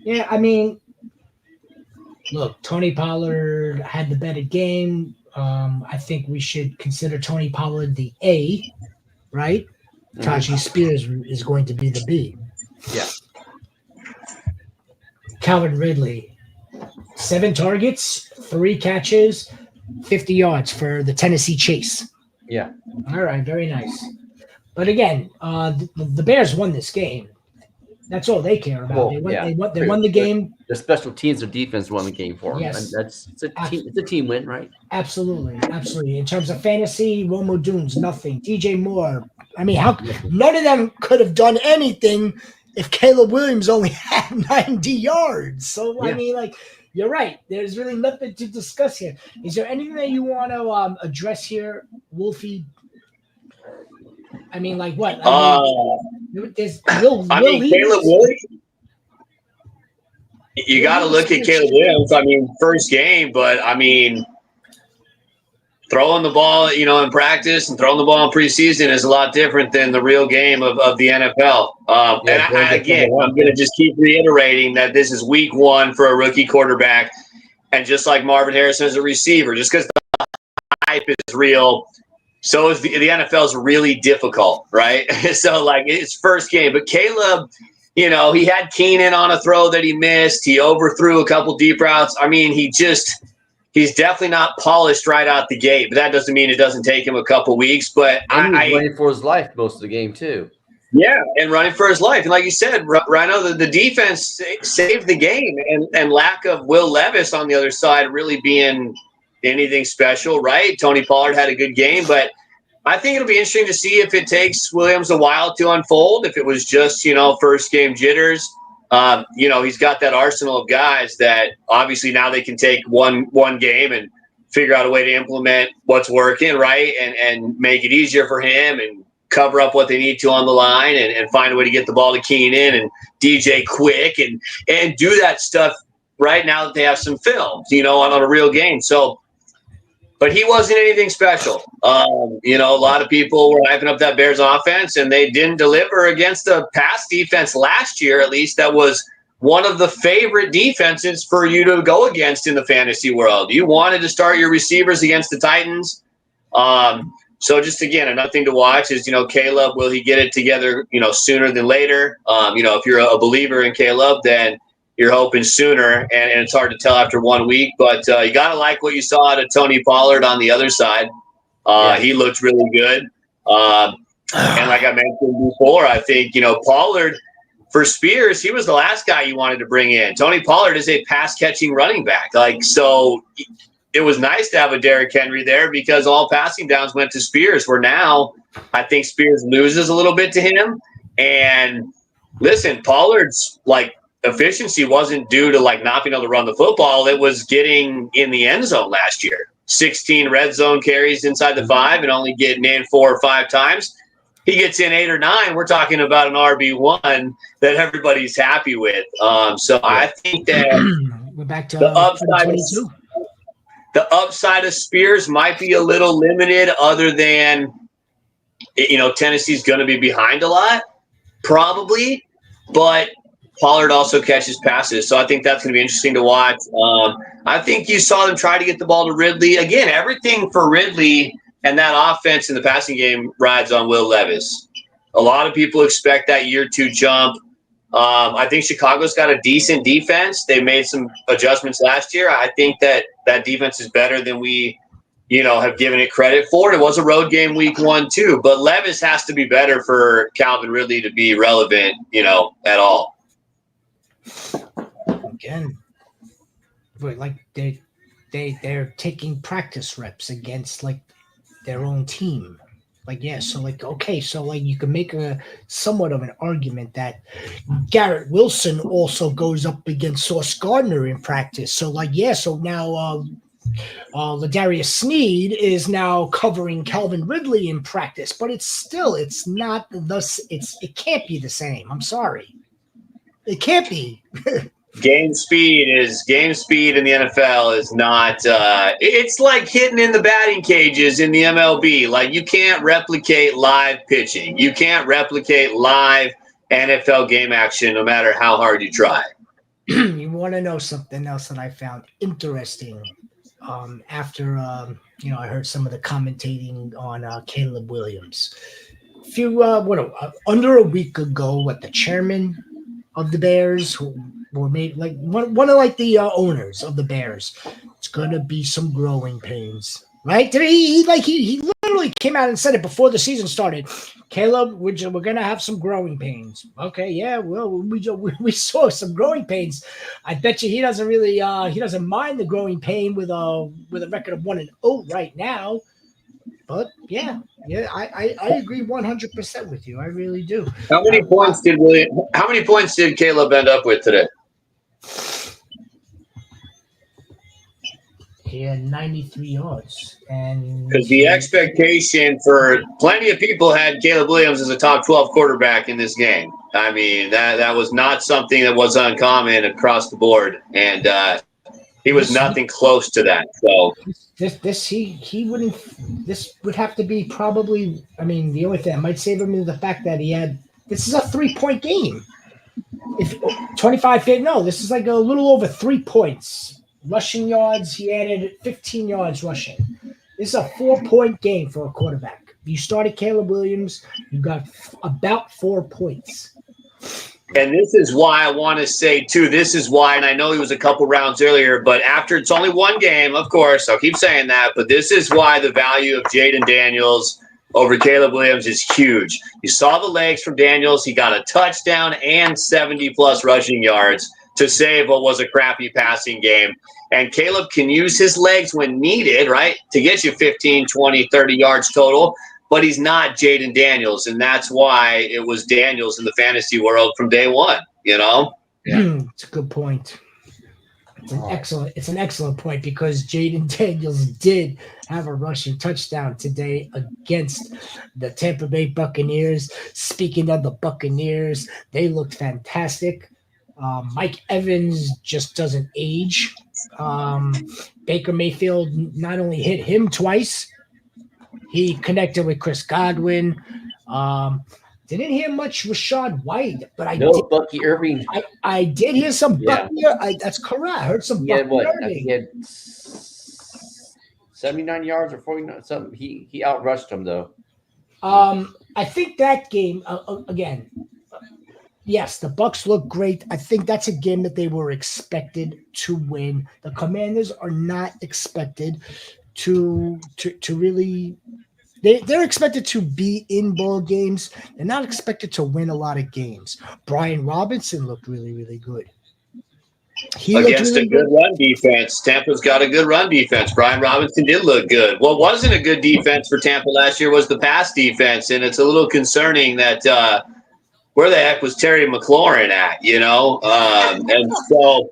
Yeah, I mean, look, Tony Pollard had the better game. I think we should consider Tony Pollard the A, right? Mm-hmm. Tajay Spears is going to be the B. Yeah. Calvin Ridley, 7 targets, 3 catches, 50 yards for the Tennessee Chase. Yeah. All right. Very nice. But again, the Bears won this game. That's all they care about. Well, they won the game. The special teams or defense won the game for them. Yes. And it's a team win, right? Absolutely. In terms of fantasy, Romo Dunes, nothing. DJ Moore. I mean, none of them could have done anything if Caleb Williams only had 90 yards. So, yeah. I mean, you're right. There's really nothing to discuss here. Is there anything that you want to address here, Wolfie? I mean, what? Caleb Williams. You got to look at Caleb Williams. I mean, first game, but I mean, throwing the ball, in practice and throwing the ball in preseason is a lot different than the real game of the NFL. I'm going to just keep reiterating that this is week 1 for a rookie quarterback. And just like Marvin Harrison as a receiver, just because the hype is real So is the NFL is really difficult, right? So like it's first game, but Caleb, he had Keenan on a throw that he missed. He overthrew a couple deep routes. I mean, he's definitely not polished right out the gate, but that doesn't mean it doesn't take him a couple weeks. But And he was running for his life most of the game too. Yeah, and running for his life. And like you said, Rhino, the defense saved the game, and lack of Will Levis on the other side really being anything special, right? Tony Pollard had a good game, but I think it'll be interesting to see if it takes Williams a while to unfold, if it was just, first game jitters. He's got that arsenal of guys that obviously now they can take one game and figure out a way to implement what's working, right? And make it easier for him and cover up what they need to on the line and find a way to get the ball to Keenan and DJ quick and do that stuff right now that they have some film, on a real game. So, but he wasn't anything special. A lot of people were hyping up that Bears offense, and they didn't deliver against the pass defense last year, at least. That was one of the favorite defenses for you to go against in the fantasy world. You wanted to start your receivers against the Titans. So just, again, another thing to watch is, Caleb, will he get it together, sooner than later? If you're a believer in Caleb, then you're hoping sooner, and it's hard to tell after 1 week. But you got to like what you saw out of Tony Pollard on the other side. He looked really good. And like I mentioned before, I think, Pollard, for Spears, he was the last guy you wanted to bring in. Tony Pollard is a pass-catching running back. So it was nice to have a Derrick Henry there because all passing downs went to Spears, where now I think Spears loses a little bit to him. And listen, Pollard's efficiency wasn't due to not being able to run the football. It was getting in the end zone last year. 16 red zone carries inside the 5 and only getting in 4 or 5 times. He gets in 8 or 9. We're talking about an RB1 that everybody's happy with. So I think that we're back to the upside of Spears might be a little limited, other than, Tennessee's going to be behind a lot, probably. But Pollard also catches passes, so I think that's going to be interesting to watch. I think you saw them try to get the ball to Ridley. Again, everything for Ridley and that offense in the passing game rides on Will Levis. A lot of people expect that year 2 jump. I think Chicago's got a decent defense. They made some adjustments last year. I think that defense is better than we, have given it credit for. It was a road game week 1 too, but Levis has to be better for Calvin Ridley to be relevant, at all. Again, but they're taking practice reps against their own team. So you can make a somewhat of an argument that Garrett Wilson also goes up against Sauce Gardner in practice. So now Ladarius Sneed is now covering Calvin Ridley in practice, but it can't be the same. I'm sorry. It can't be. Game speed in the NFL is not it's like hitting in the batting cages in the MLB. You can't replicate live pitching. You can't replicate live NFL game action no matter how hard you try. You want to know something else that I found interesting after I heard some of the commentating on Caleb Williams. Under a week ago, the chairman of the Bears, who were made one of the owners of the Bears, it's gonna be some growing pains, right? He literally came out and said it before the season started. Caleb, we're gonna have some growing pains. Okay, yeah, well, we saw some growing pains. I bet you he doesn't really he doesn't mind the growing pain with a record of 1-0 right now. But yeah, I agree 100% with you. I really do. How many points did Caleb end up with today? He had 93 yards, and because the expectation for plenty of people had Caleb Williams as a top 12 quarterback in this game. I mean, that was not something that was uncommon across the board, and he was nothing close to that. So he wouldn't. This would have to be probably. I mean, the only thing that might save him is the fact that this is a 3-point game. If 25, this is a little over 3 points. Rushing yards, he added 15 yards rushing. This is a 4-point game for a quarterback. You started Caleb Williams, you got about 4 points. And this is why I want to say, too, this is why, and I know he was a couple rounds earlier, but after it's only one game, of course, I'll keep saying that, but this is why the value of Jaden Daniels over Caleb Williams is huge. You saw the legs from Daniels. He got a touchdown and 70-plus rushing yards to save what was a crappy passing game. And Caleb can use his legs when needed, right, to get you 15, 20, 30 yards total. But he's not Jaden Daniels, and that's why it was Daniels in the fantasy world from day one. Yeah. It's a good point. It's an excellent point because Jaden Daniels did have a rushing touchdown today against the Tampa Bay Buccaneers. Speaking of the Buccaneers, they looked fantastic. Mike Evans just doesn't age. Baker Mayfield not only hit him twice, he connected with Chris Godwin. Didn't hear much Rashad White, but Bucky Irving. I did hear some Yeah. Bucky. That's correct. I heard some He had Bucky what? I think Irving. he had 79 yards or 49 something. He outrushed him though. I think that game again. Yes, the Bucks look great. I think that's a game that they were expected to win. The Commanders are not expected to really. They're expected to be in ball games. They're not expected to win a lot of games. Brian Robinson looked really, really good. He looked Against really a good run defense. Tampa's got a good run defense. Brian Robinson did look good. What wasn't a good defense for Tampa last year was the pass defense, and it's a little concerning that where the heck was Terry McLaurin at, and so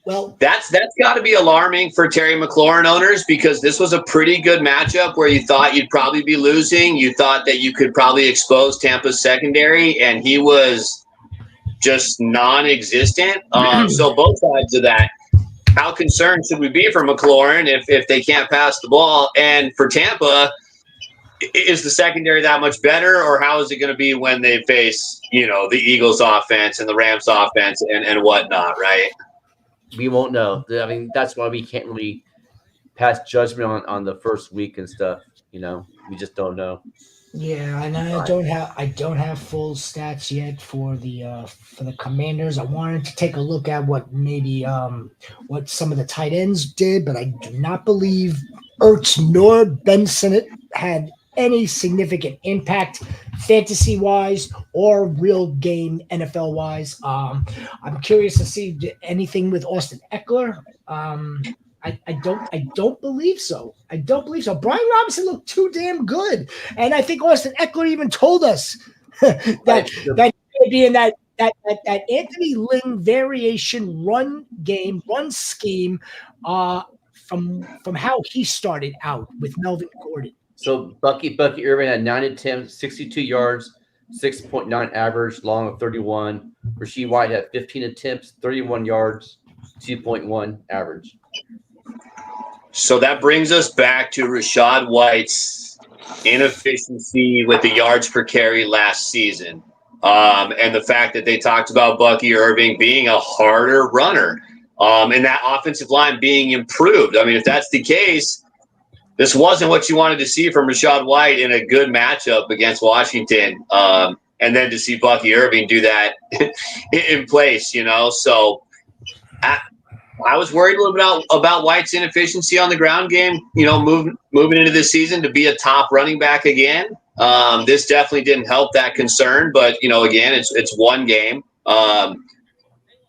well. that's got to be alarming for Terry McLaurin owners because this was a pretty good matchup where you thought you'd probably be losing. You thought that you could probably expose Tampa's secondary, and he was just non-existent. So both sides of that. How concerned should we be for McLaurin if they can't pass the ball? And for Tampa, is the secondary that much better, or how is it going to be when they face, the Eagles offense and the Rams offense and whatnot, right? We won't know. I mean, that's why we can't really pass judgment on the first week and stuff. We just don't know. Yeah, and I don't have full stats yet for the Commanders. I wanted to take a look at what what some of the tight ends did, but I do not believe Ertz nor Ben Sinnott had any significant impact fantasy wise or real game NFL wise. I'm curious to see anything with Austin Eckler. I don't believe so. I don't believe so. Brian Robinson looked too damn good, and I think Austin Eckler even told us that he'd be in that Anthony Lynn variation run scheme from how he started out with Melvin Gordon. So Bucky Irving had 9 attempts, 62 yards, 6.9 average, long of 31. Rashad White had 15 attempts, 31 yards, 2.1 average. So that brings us back to Rashad White's inefficiency with the yards per carry last season. And the fact that they talked about Bucky Irving being a harder runner and that offensive line being improved. I mean, if that's the case, this wasn't what you wanted to see from Rashad White in a good matchup against Washington. And then to see Bucky Irving do that in place, So I was worried a little bit about White's inefficiency on the ground game, moving into this season to be a top running back again. This definitely didn't help that concern, but again, it's one game.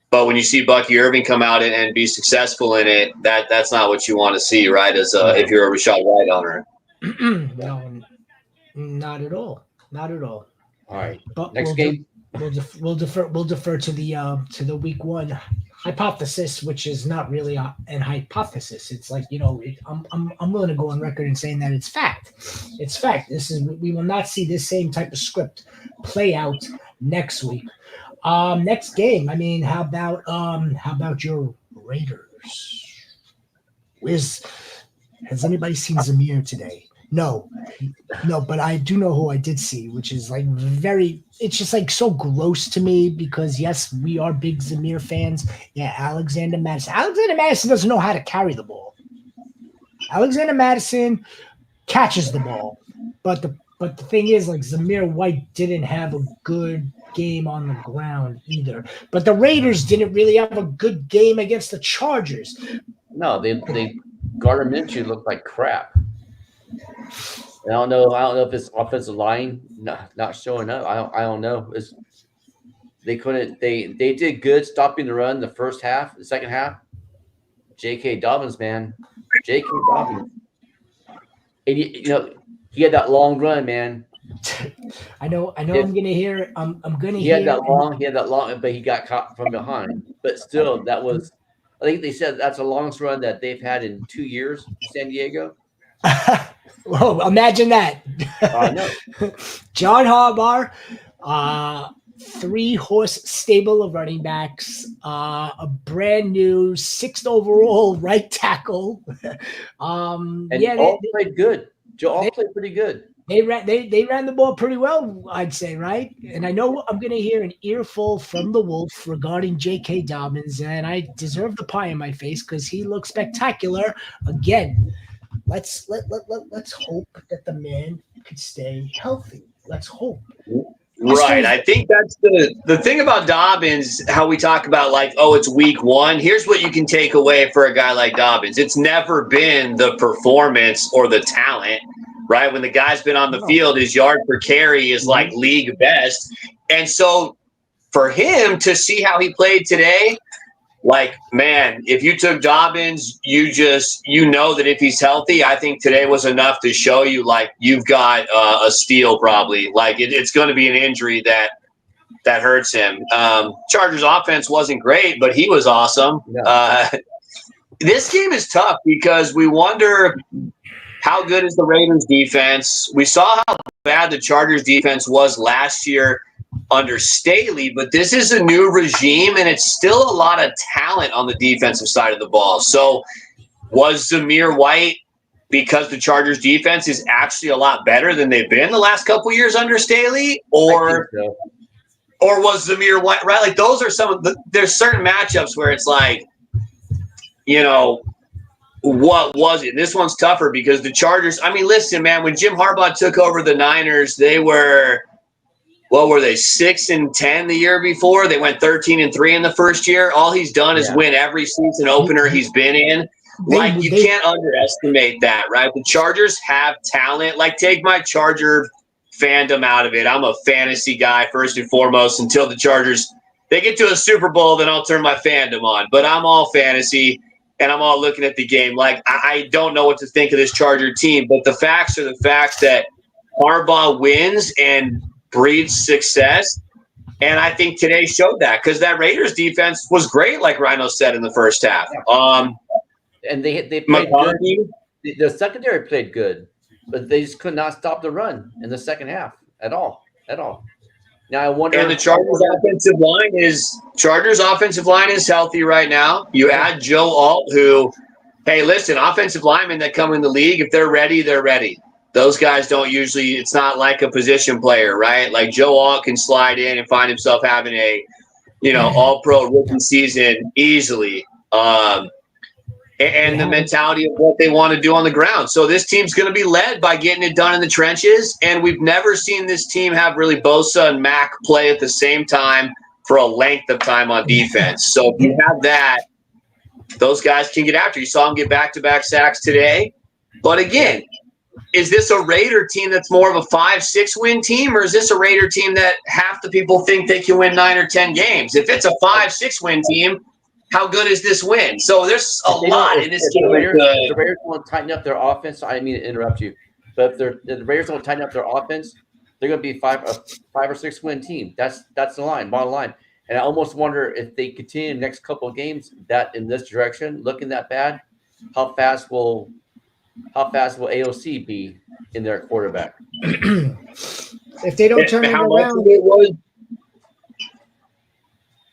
But when you see Bucky Irving come out and be successful in it, that's not what you want to see, right? If you're a Rashad White owner. No, not at all. Not at all. All right. But Next game. We'll defer to the week one hypothesis, which is not really an hypothesis. It's like I'm willing to go on record and saying that it's fact. It's fact. We will not see this same type of script play out next week. Next game. I mean, how about your Raiders? Has anybody seen Zamir today? No, but I do know who I did see, which is like it's just like so gross to me because yes, we are big Zamir fans. Yeah, Alexander Madison. Alexander Madison doesn't know how to carry the ball. Alexander Madison catches the ball. But the thing is, like, Zamir White didn't have a good game on the ground either. But the Raiders didn't really have a good game against the Chargers. No, they Gardner Minshew looked like crap. I don't know if it's offensive line not showing up. I don't know. They couldn't. They did good stopping the run the first half. The second half, J.K. Dobbins, man, J.K. Dobbins, and he had that long run, man. I know. I'm gonna hear. I'm gonna He hear. had that long, but he got caught from behind. But still, that was. I think they said that's the longest run that they've had in 2 years in San Diego. Whoa, imagine that. I know. John Harbaugh, 3-horse stable of running backs, a brand new 6th overall right tackle. And yeah, all played good. All played pretty good. They ran the ball pretty well, I'd say, right? And I know I'm going to hear an earful from the Wolf regarding J.K. Dobbins, and I deserve the pie in my face because he looks spectacular again. Let's hope that the man could stay healthy. Let's hope. Right. I think that's the thing about Dobbins, how we talk about like, oh, it's week 1. Here's what you can take away for a guy like Dobbins. It's never been the performance or the talent, right? When the guy's been on the field, his yard per carry is like league best. And so for him to see how he played today, like, man, if you took Dobbins, you know that if he's healthy, I think today was enough to show you, like, you've got a steal probably. Like, it's going to be an injury that hurts him. Chargers offense wasn't great, but he was awesome. Yeah. This game is tough because we wonder how good is the Raiders defense. We saw how bad the Chargers defense was last year under Staley, but this is a new regime, and it's still a lot of talent on the defensive side of the ball. So was Zamir White, because the Chargers defense is actually a lot better than they've been the last couple of years under Staley, or was Zamir White, right? Like, those are some of there's certain matchups where it's like, what was it? This one's tougher because the Chargers, I mean, listen, man, when Jim Harbaugh took over the Niners, they were, what were they, 6-10 the year before? They went 13-3 in the first year. All he's done is win every season opener he's been in. Like, you can't underestimate that, right? The Chargers have talent. Like, take my Charger fandom out of it. I'm a fantasy guy first and foremost until the Chargers, they get to a Super Bowl, then I'll turn my fandom on. But I'm all fantasy, and I'm all looking at the game. Like, I don't know what to think of this Charger team, but the facts are the facts that Harbaugh wins and breeds success. And I think today showed that because that Raiders defense was great, like Rhino said in the first half. And they played good. The secondary played good, but they just could not stop the run in the second half at all. Now I wonder. And the Chargers offensive line is healthy right now. You add Joe Alt, who, hey, listen, offensive linemen that come in the league, if they're ready, they're ready. Those guys don't usually. It's not like a position player, right? Like Joe Alt can slide in and find himself having a, all-pro rookie season easily. And the mentality of what they want to do on the ground. So this team's going to be led by getting it done in the trenches, and we've never seen this team have really Bosa and Mack play at the same time for a length of time on defense. So if you have that, those guys can get after. You saw them get back-to-back sacks today. But again, is this a Raider team that's more of a 5-6 win team, or is this a Raider team that half the people think they can win 9 or 10 games? If it's a 5-6 win team, how good is this win? So there's a lot in this game. The Raiders want to tighten up their offense. I didn't mean to interrupt you, but if the Raiders don't tighten up their offense, they're going to be a 5 or 6 win team. That's the line, bottom line. And I almost wonder if they continue the next couple of games that in this direction, looking that bad, how fast will AOC be in their quarterback? If they don't turn it around.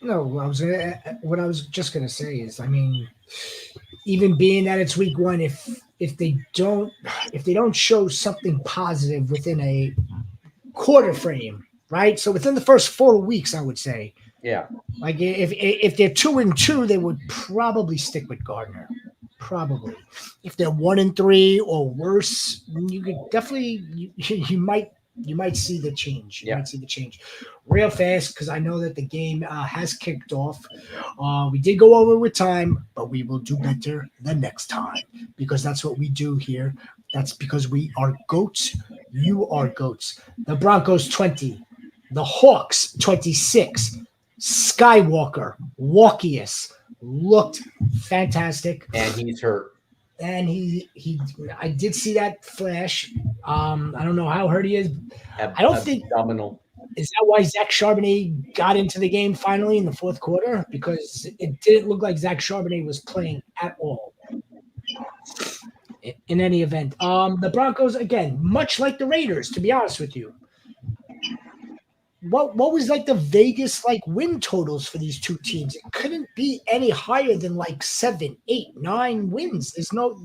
No, what I was just gonna say is, I mean, even being that it's week 1, if they don't show something positive within a quarter frame, right? So within the first 4 weeks, I would say, yeah, like if they're 2-2, they would probably stick with Gardner. Probably. If they're 1-3 or worse, you could definitely you might see the change. You Yeah. might see the change real fast because I know that the game has kicked off. We did go over with time, but we will do better the next time because that's what we do here. That's because we are goats. You are goats. The Broncos 20, the Hawks 26. Skywalker, Walkius looked fantastic, And he's hurt. and I did see that flash. I don't know how hurt he is. I don't think Abdominal. is that why Zach Charbonnet got into the game finally in the fourth quarter because it didn't look like Zach Charbonnet was playing at all. In any event, the Broncos again, much like the Raiders, to be honest with you. What was like the Vegas like win totals for these two teams? It couldn't be any higher than like 7, 8, 9 wins. There's no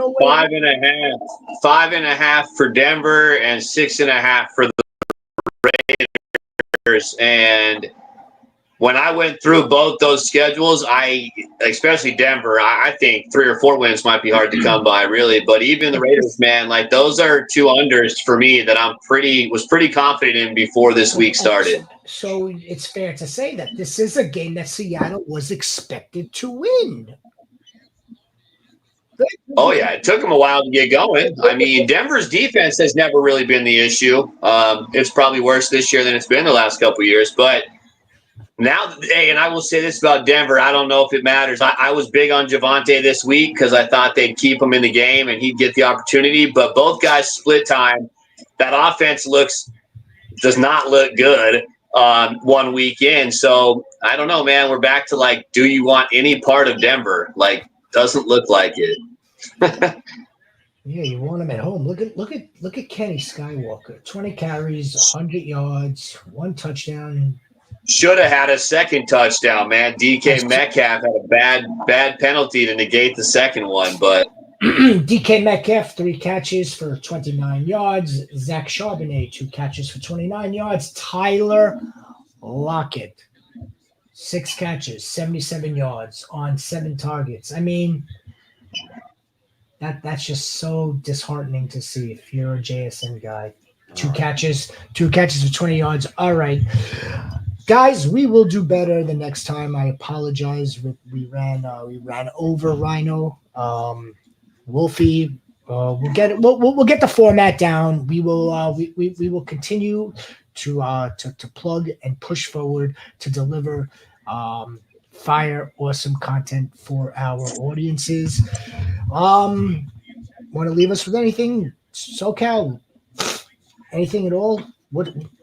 way. 5.5. 5.5 for Denver and 6.5 for the Raiders. And when I went through both those schedules, especially Denver, I think 3 or 4 wins might be hard to come by, really. But even the Raiders, man, like those are 2 unders for me that was pretty confident in before this week started. So it's fair to say that this is a game that Seattle was expected to win. Oh, yeah. It took them a while to get going. I mean, Denver's defense has never really been the issue. It's probably worse this year than it's been the last couple of years. But now, hey, and I will say this about Denver. I don't know if it matters. I was big on Javonte this week because I thought they'd keep him in the game and he'd get the opportunity. But both guys split time. That offense does not look good 1 week in. So I don't know, man. We're back to like, do you want any part of Denver? Like, doesn't look like it. Yeah, you want him at home. Look at Kenny Skywalker. 20 carries, 100 yards, 1 touchdown. Should have had a second touchdown, man. DK Metcalf had a bad penalty to negate the second one, but DK Metcalf 3 catches for 29 yards. Zach Charbonnet 2 catches for 29 yards. Tyler Lockett 6 catches, 77 yards on 7 targets. I mean, that's just so disheartening to see if you're a JSN guy. 2 catches for 20 yards. All right. Guys, we will do better the next time. I apologize. We ran over Rhino. Wolfie, we'll get it. We'll get the format down. We will continue to plug and push forward to deliver fire awesome content for our audiences. Want to leave us with anything, SoCal? Anything at all?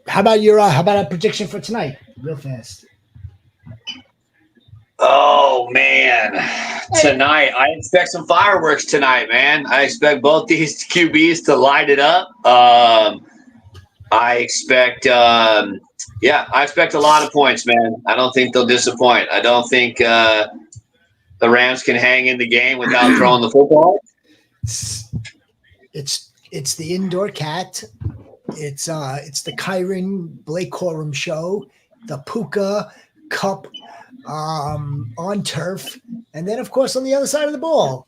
How about a prediction for tonight? Real fast. oh man, tonight I expect some fireworks tonight, man. I expect both these QBs to light it up. I expect I expect a lot of points, man. I don't think they'll disappoint. I don't think the Rams can hang in the game without throwing the football. It's the indoor cat. It's the Kyron Blake Corum show, the Puka Cup on turf, and then of course on the other side of the ball,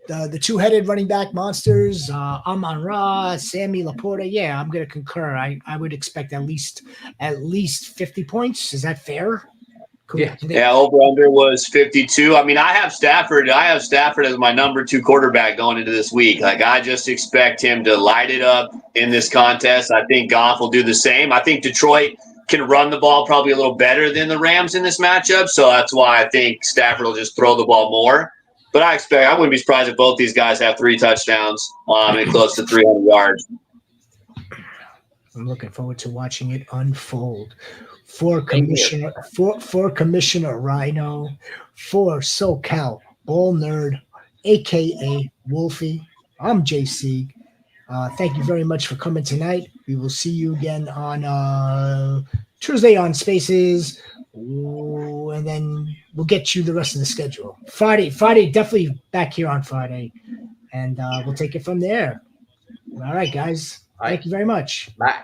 the 2-headed running back monsters, Amon-Ra, Sammy Laporta. Yeah, I'm gonna concur. I would expect at least 50 points. Is that fair? Yeah, over-under was 52. I mean, I have Stafford as my number 2 quarterback going into this week. Like, I just expect him to light it up in this contest. I think Goff will do the same. I think Detroit can run the ball probably a little better than the Rams in this matchup, so that's why I think Stafford will just throw the ball more. But I wouldn't be surprised if both these guys have 3 touchdowns and close to 300 yards. I'm looking forward to watching it unfold. For Commissioner Rhino, for SoCal Ball Nerd, aka Wolfie, I'm JC. Thank you very much for coming tonight. We will see you again on Tuesday on Spaces, and then we'll get you the rest of the schedule. Friday, definitely back here on Friday, and we'll take it from there. All right, guys. Thank you very much. Bye.